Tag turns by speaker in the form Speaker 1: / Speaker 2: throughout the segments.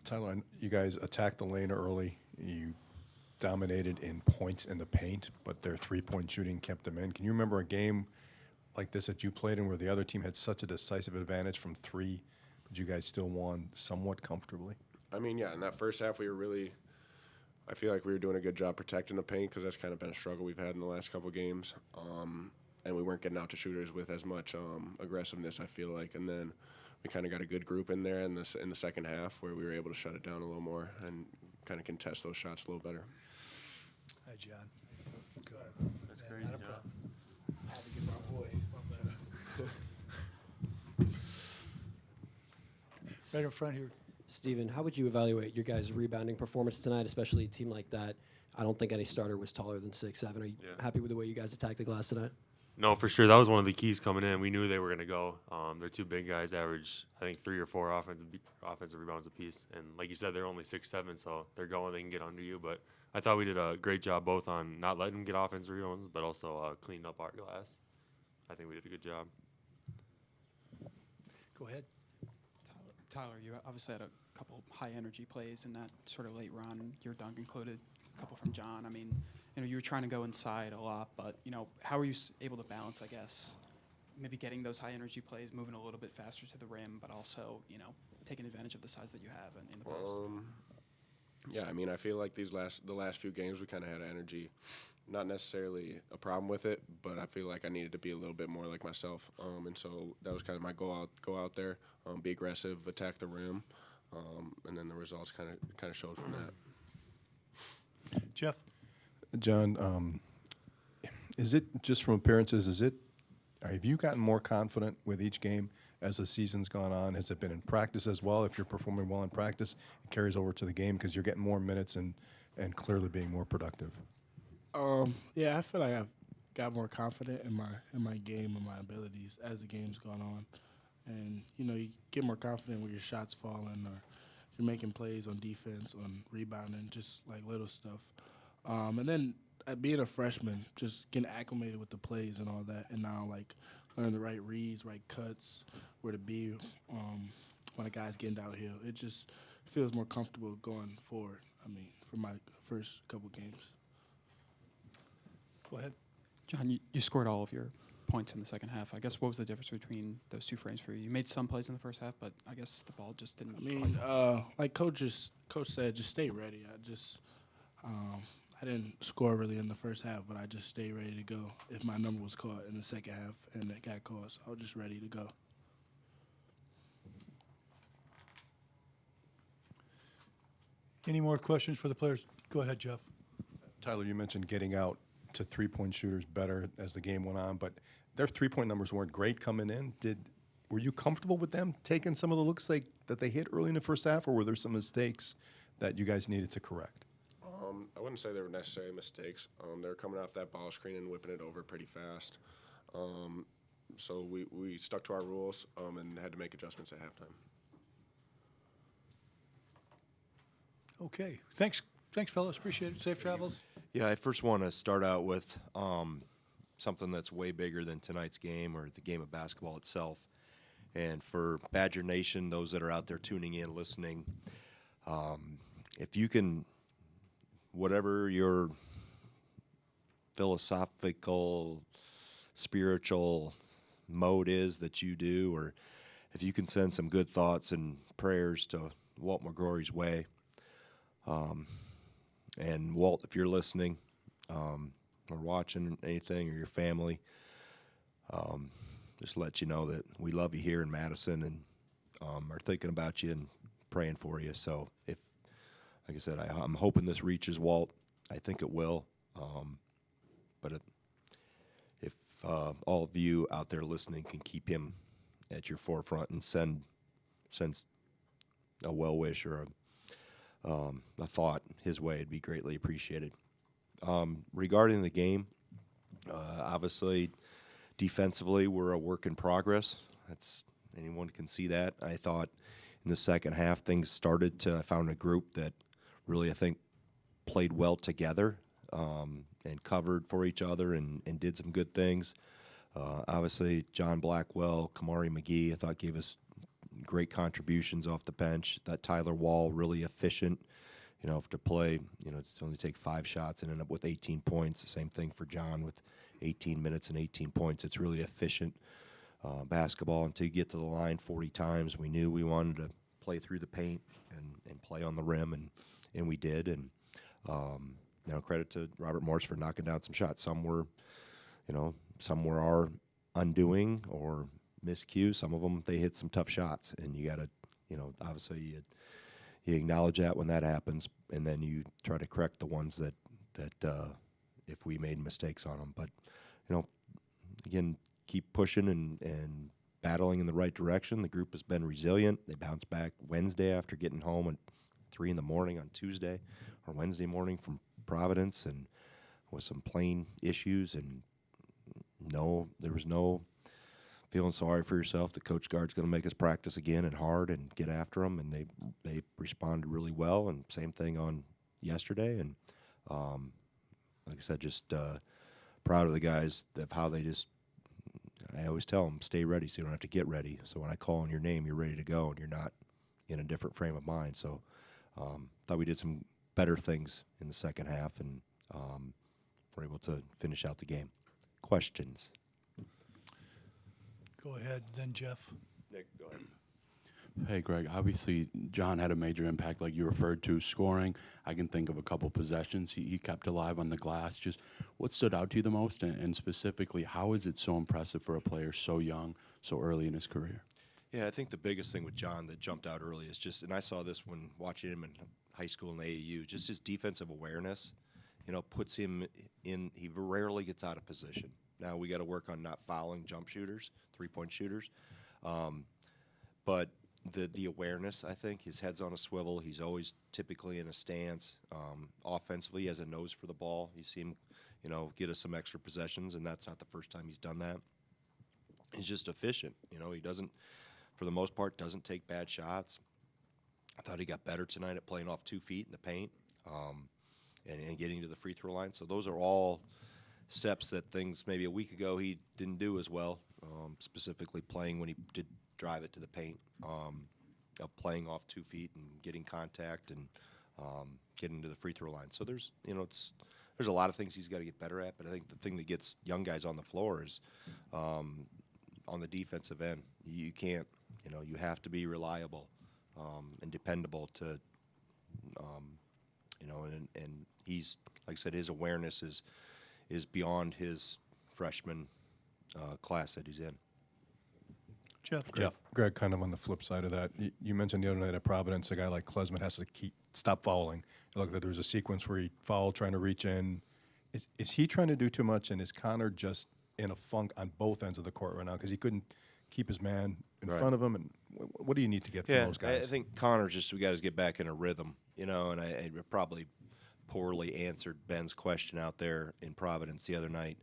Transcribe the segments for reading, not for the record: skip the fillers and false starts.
Speaker 1: Tyler, you guys attacked the lane early. You dominated in points in the paint, but their three-point shooting kept them in. Can you remember a game like this that you played in where the other team had such a decisive advantage from three, but you guys still won somewhat comfortably?
Speaker 2: I mean, yeah, in that first half, I feel like we were doing a good job protecting the paint because that's kind of been a struggle we've had in the last couple games. And we weren't getting out to shooters with as much aggressiveness, I feel like. And then we kind of got a good group in there in the second half where we were able to shut it down a little more and kind of contest those shots a little better.
Speaker 3: Hi, John.
Speaker 4: That's great.
Speaker 3: Not a
Speaker 4: Yeah.
Speaker 3: problem. I had to get my boy. Right in front here.
Speaker 5: Steven, how would you evaluate your guys' rebounding performance tonight, especially a team like that? I don't think any starter was taller than 6'7". Are you happy with the way you guys attacked the glass tonight?
Speaker 4: No, for sure. That was one of the keys coming in. We knew they were going to go. They're two big guys, average, I think, 3 or 4 offensive rebounds apiece. And like you said, they're only 6'7", so they're going, they can get under you. But I thought we did a great job both on not letting them get offensive rebounds, but also cleaning up our glass. I think we did a good job.
Speaker 3: Go ahead.
Speaker 6: Tyler, you obviously had a couple high-energy plays in that sort of late run, your dunk included, a couple from John. I mean, you were trying to go inside a lot, but, how were you able to balance, I guess, maybe getting those high-energy plays, moving a little bit faster to the rim, but also, taking advantage of the size that you have in the post?
Speaker 2: Yeah, I mean, I feel like the last few games we kind of had energy. Not necessarily a problem with it, but I feel like I needed to be a little bit more like myself. And so that was kind of my go out there, be aggressive, attack the rim, and then the results kind of showed from that.
Speaker 3: Jeff?
Speaker 1: John, is it just from appearances? Have you gotten more confident with each game as the season's gone on? Has it been in practice as well? If you're performing well in practice, it carries over to the game because you're getting more minutes and clearly being more productive.
Speaker 7: Yeah, I feel like I've got more confident in my game and my abilities as the game's gone on. And, you get more confident when your shots falling or you're making plays on defense, on rebounding, just like little stuff. And then being a freshman, just getting acclimated with the plays and all that, and now, like, learning the right reads, right cuts, where to be when a guy's getting downhill. It just feels more comfortable going forward, for my first couple games.
Speaker 3: Go ahead.
Speaker 6: John, you scored all of your points in the second half. I guess what was the difference between those two frames for you? You made some plays in the first half, but I guess the ball just didn't.
Speaker 7: Like Coach said, just stay ready. I didn't score really in the first half, but I just stayed ready to go if my number was caught in the second half and it got called. So I was just ready to go.
Speaker 3: Any more questions for the players? Go ahead, Jeff.
Speaker 1: Tyler, you mentioned getting out to three-point shooters better as the game went on, but their three-point numbers weren't great coming in. Were you comfortable with them taking some of the looks that they hit early in the first half, or were there some mistakes that you guys needed to correct?
Speaker 2: I wouldn't say they were necessarily mistakes. They were coming off that ball screen and whipping it over pretty fast. So we stuck to our rules and had to make adjustments at halftime.
Speaker 3: Okay. Thanks, fellas. Appreciate it. Safe travels.
Speaker 8: Yeah, I first want to start out with something that's way bigger than tonight's game or the game of basketball itself. And for Badger Nation, those that are out there tuning in, listening, if you can, whatever your philosophical, spiritual mode is that you do, or if you can send some good thoughts and prayers to Walt McGrory's way, and Walt, if you're listening or watching anything, or your family, just let you know that we love you here in Madison and are thinking about you and praying for you. So if, like I said, I'm hoping this reaches Walt. I think it will. But if all of you out there listening can keep him at your forefront and send a well wish or a thought his way, it'd be greatly appreciated. Regarding the game, obviously defensively we're a work in progress. Anyone can see that. I thought in the second half things started to, I found a group that really I think played well together and covered for each other and did some good things. Obviously John Blackwell, Kamari McGee, I thought gave us great contributions off the bench. That Tyler Wahl really efficient. To play, to only take 5 shots and end up with 18 points. The same thing for John with 18 minutes and 18 points. It's really efficient basketball. Until you get to the line 40 times, we knew we wanted to play through the paint and play on the rim, and we did. And credit to Robert Morse for knocking down some shots. Some were our undoing or miscues. Some of them, they hit some tough shots, and you got to, obviously you acknowledge that when that happens, and then you try to correct the ones that if we made mistakes on them. But, again, keep pushing and battling in the right direction. The group has been resilient. They bounced back Wednesday after getting home at 3 a.m. on Tuesday or Wednesday morning from Providence, and with some plane issues. And there was no feeling sorry for yourself. The Coach Gard's going to make us practice again and hard and get after them, and they responded really well. And same thing on yesterday. And like I said, just proud of the guys of how they just. I always tell them, stay ready so you don't have to get ready. So when I call on your name, you're ready to go, and you're not in a different frame of mind. So thought we did some better things in the second half, and were able to finish out the game. Questions?
Speaker 3: Go ahead, then Jeff.
Speaker 8: Nick, go ahead.
Speaker 9: Hey, Greg. Obviously, John had a major impact, like you referred to, scoring. I can think of a couple possessions he kept alive on the glass. Just what stood out to you the most, and specifically, how is it so impressive for a player so young, so early in his career?
Speaker 8: Yeah, I think the biggest thing with John that jumped out early is just, and I saw this when watching him in high school and AAU, just his defensive awareness, puts him in, he rarely gets out of position. Now we got to work on not fouling jump shooters, 3-point shooters. But the awareness, I think, his head's on a swivel. He's always typically in a stance. Offensively, he has a nose for the ball. You see him, get us some extra possessions, and that's not the first time he's done that. He's just efficient. He doesn't, for the most part, doesn't take bad shots. I thought he got better tonight at playing off 2 feet in the paint and getting to the free throw line. So those are all steps that things maybe a week ago he didn't do as well, specifically playing when he did drive it to the paint, playing off 2 feet and getting contact and getting to the free throw line. So there's a lot of things he's got to get better at, but I think the thing that gets young guys on the floor is on the defensive end. You can't, you have to be reliable and dependable to, and he's, like I said, his awareness is beyond his freshman class that he's in.
Speaker 3: Jeff.
Speaker 1: Greg, kind of on the flip side of that, you mentioned the other night at Providence, a guy like Klesman has to stop fouling. Look, there was a sequence where he fouled trying to reach in. Is he trying to do too much, and is Connor just in a funk on both ends of the court right now because he couldn't keep his man in front of him? And what do you need to get from those guys?
Speaker 8: I think Connor's just, we got to get back in a rhythm, and I probably poorly answered Ben's question out there in Providence the other night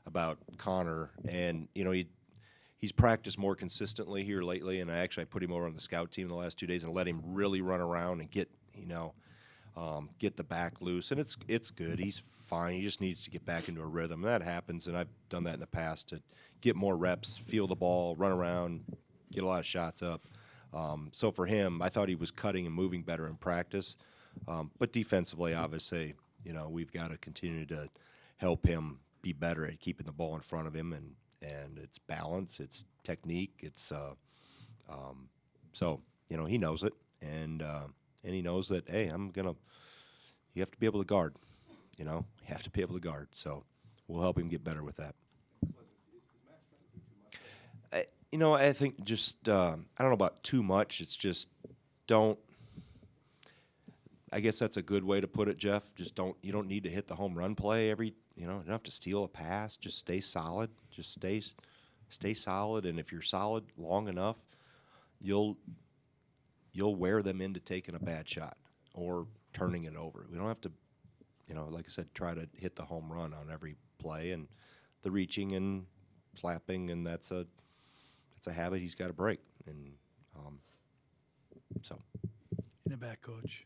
Speaker 8: about Connor, and he's practiced more consistently here lately, and I put him over on the scout team the last 2 days and let him really run around and get the back loose, and it's good. He's fine. He just needs to get back into a rhythm. That happens, and I've done that in the past to get more reps, feel the ball, run around, get a lot of shots up. So for him, I thought he was cutting and moving better in practice, but defensively, obviously, we've got to continue to help him be better at keeping the ball in front of him, and it's balance, it's technique, it's so he knows it, and he knows that, hey, you have to be able to guard, you have to be able to guard, so we'll help him get better with that. I think just I don't know about too much. It's just don't. I guess that's a good way to put it, Jeff. Just don't. You don't need to hit the home run play every. You don't have to steal a pass. Just stay solid. Just stay solid. And if you're solid long enough, you'll wear them into taking a bad shot or turning it over. We don't have to, like I said, try to hit the home run on every play, and the reaching and slapping, and that's a habit he's got to break. And so.
Speaker 3: In the back, Coach.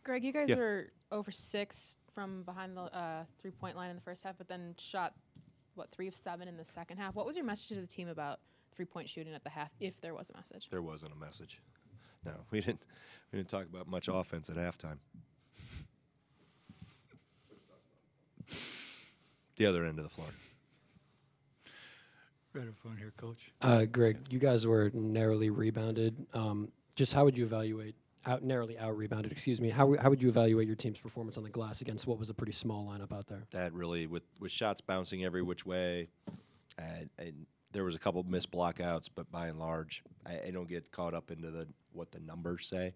Speaker 10: Greg, you guys
Speaker 8: Yeah.
Speaker 10: were over 6 from behind the 3-point line in the first half, but then shot, 3 of 7 in the second half. What was your message to the team about 3-point shooting at the half, if there was a message.
Speaker 8: There wasn't a message. No, we didn't talk about much offense at halftime. The other end of the floor.
Speaker 3: Right up front here, Coach.
Speaker 5: Greg, you guys were narrowly rebounded. Just how would you evaluate narrowly out rebounded? Excuse me. How would you evaluate your team's performance on the glass against what was a pretty small lineup out there?
Speaker 8: That really, with shots bouncing every which way, and there was a couple missed blockouts, but by and large, I don't get caught up into what the numbers say.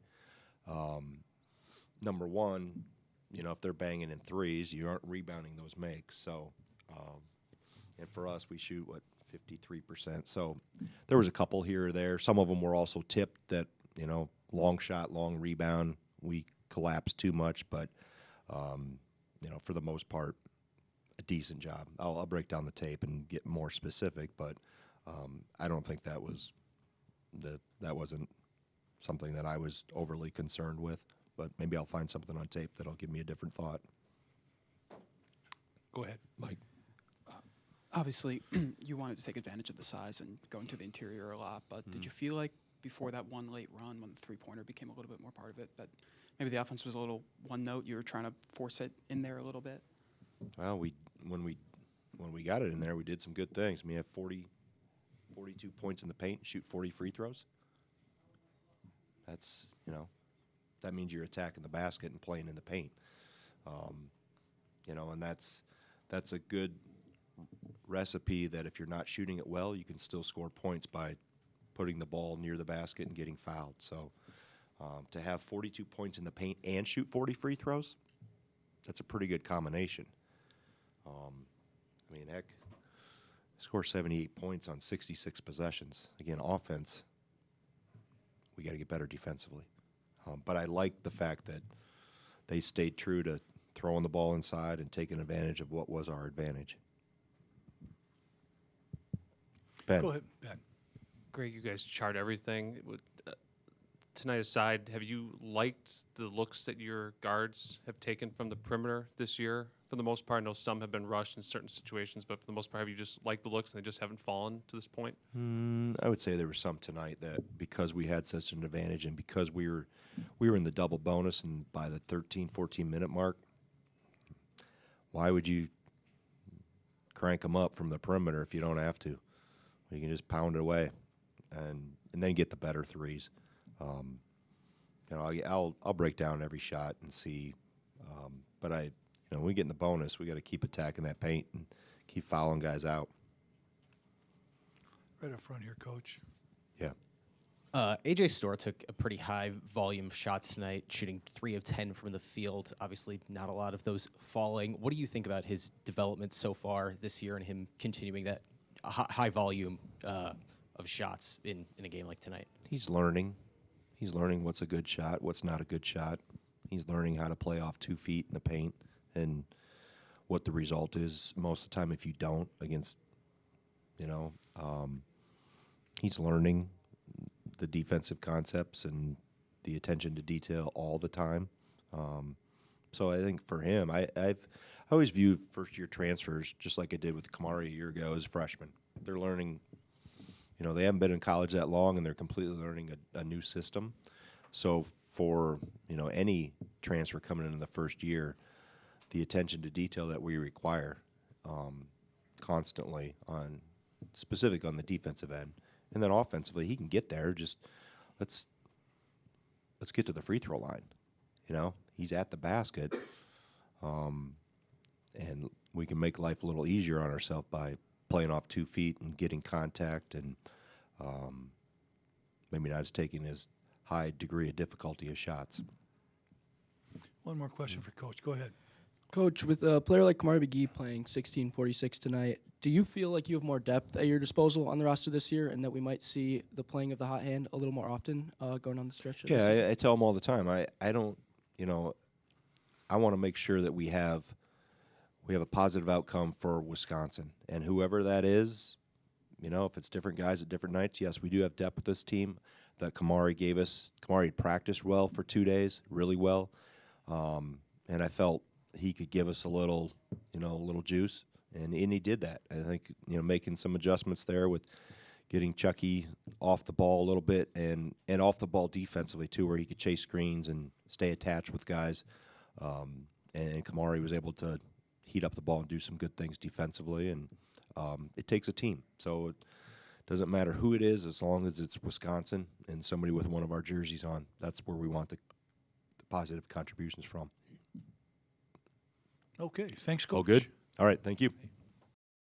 Speaker 8: Number one, if they're banging in threes, you aren't rebounding those makes. So, and for us, we shoot 53%. So there was a couple here or there. Some of them were also tipped that long shot, long rebound. We collapsed too much, but for the most part, a decent job. I'll break down the tape and get more specific, but I don't think that wasn't something that I was overly concerned with. But maybe I'll find something on tape that'll give me a different thought.
Speaker 3: Go ahead, Mike.
Speaker 6: Obviously, you wanted to take advantage of the size and go into the interior a lot, but did you feel like before that one late run, when the three-pointer became a little bit more part of it, that maybe the offense was a little one note? You were trying to force it in there a little bit?
Speaker 8: Well, when we got it in there, we did some good things. We have 42 points in the paint, shoot 40 free throws. That's that means you're attacking the basket and playing in the paint. And that's a good recipe that if you're not shooting it well, you can still score points by putting the ball near the basket and getting fouled. So to have 42 points in the paint and shoot 40 free throws, that's a pretty good combination. Heck, score 78 points on 66 possessions. Again, offense, we got to get better defensively. But I like the fact that they stayed true to throwing the ball inside and taking advantage of what was our advantage. Ben.
Speaker 3: Go ahead, Ben.
Speaker 11: Greg, you guys chart everything. Tonight aside, have you liked the looks that your guards have taken from the perimeter this year? For the most part, I know some have been rushed in certain situations, but for the most part, have you just liked the looks and they just haven't fallen to this point?
Speaker 8: I would say there were some tonight that because we had such an advantage and because we were in the double bonus and by the 13, 14-minute mark, why would you crank them up from the perimeter if you don't have to? You can just pound it away and then get the better threes. I'll break down every shot and see, but when we get in the bonus, we got to keep attacking that paint and keep fouling guys out.
Speaker 3: Right up front here, Coach.
Speaker 8: Yeah.
Speaker 12: AJ Storr took a pretty high volume of shots tonight, shooting 3 of 10 from the field. Obviously, not a lot of those falling. What do you think about his development so far this year and him continuing that high volume of shots in a game like tonight?
Speaker 8: He's learning. He's learning what's a good shot, what's not a good shot. He's learning how to play off 2 feet in the paint and what the result is most of the time if you don't against, he's learning the defensive concepts and the attention to detail all the time. So I think for him, I always view first-year transfers, just like I did with Kamari a year ago, as freshmen. They're learning, they haven't been in college that long, and they're completely learning a new system. So for, any transfer coming into the first year, the attention to detail that we require constantly specific on the defensive end. And then offensively, he can get there. Just let's get to the free throw line. He's at the basket, and we can make life a little easier on ourselves by playing off 2 feet and getting contact and maybe not as taking as high degree of difficulty as shots.
Speaker 3: One more question for Coach. Go ahead.
Speaker 13: Coach, with a player like Kamari McGee playing 16-46 tonight, do you feel like you have more depth at your disposal on the roster this year and that we might see the playing of the hot hand a little more often going on the stretch?
Speaker 8: Yeah, I tell them all the time. I don't, I want to make sure that we have a positive outcome for Wisconsin. And whoever that is, if it's different guys at different nights, yes, we do have depth with this team that Kamari gave us. Kamari had practiced well for 2 days, really well. And I felt he could give us a little juice, and he did that. I think, making some adjustments there with getting Chucky off the ball a little bit and off the ball defensively too, where he could chase screens and stay attached with guys. And Kamari was able to heat up the ball and do some good things defensively. And it takes a team. So it doesn't matter who it is, as long as it's Wisconsin and somebody with one of our jerseys on. That's where we want the positive contributions from.
Speaker 3: Okay, thanks, Coach.
Speaker 8: Oh, good. All right, thank you.